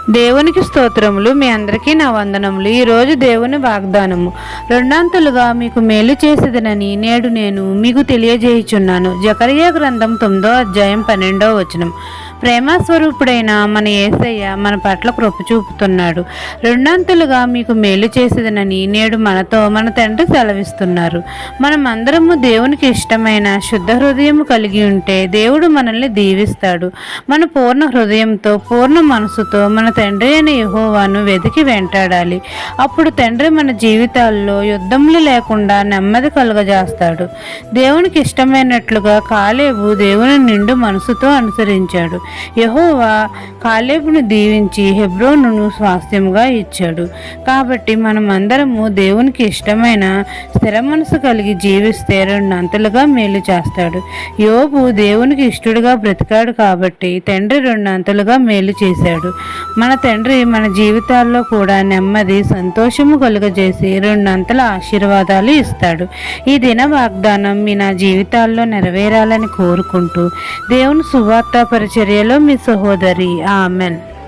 దేవునికి స్తోత్రములు. మీ అందరికీ నా వందనములు. ఈరోజు దేవుని వాగ్దానము, రెండంతలుగా మీకు మేలు చేసేదనని నేడు నేను మీకు తెలియజేయుచున్నాను. జకరియా గ్రంథం 9వ అధ్యాయం 12వ వచనం. ప్రేమస్వరూపుడైన మన యేసయ్య మన పట్ల కృప చూపుతున్నాడు. రెండంతలుగా మీకు మేలు చేసేదనని నేడు మన తండ్రి సెలవిస్తున్నారు. మనమందరము దేవునికి ఇష్టమైన శుద్ధ హృదయం కలిగి ఉంటే దేవుడు మనల్ని దీవిస్తాడు. మన పూర్ణ హృదయంతో పూర్ణ మనసుతో మన తండ్రి అయిన యెహోవాను వెతికి వెంటాడాలి. అప్పుడు తండ్రి మన జీవితాల్లో యుద్ధములు లేకుండా నెమ్మది కలుగజేస్తాడు. దేవునికి ఇష్టమైనట్లుగా కాలేబు దేవుని నిండు మనసుతో అనుసరించాడు. యెహోవా కాలేబును దీవించి హెబ్రోనును స్వాస్థ్యముగా ఇచ్చాడు. కాబట్టి మనమందరము దేవునికి ఇష్టమైన స్థిర మనసు కలిగి జీవిస్తే రెండంతలుగా మేలు చేస్తాడు. యోబు దేవునికి ఇష్టడుగా బ్రతికాడు కాబట్టి తండ్రి రెండంతలుగా మేలు చేశాడు. మన తండ్రి మన జీవితాల్లో కూడా నెమ్మది సంతోషము కలుగజేసి రెండంతల ఆశీర్వాదాలు ఇస్తాడు. ఈ దిన వాగ్దానం నా జీవితాల్లో నెరవేరాలని కోరుకుంటూ దేవుని సువార్త పరిచర్యలో మీ సహోదరి. ఆమెన్.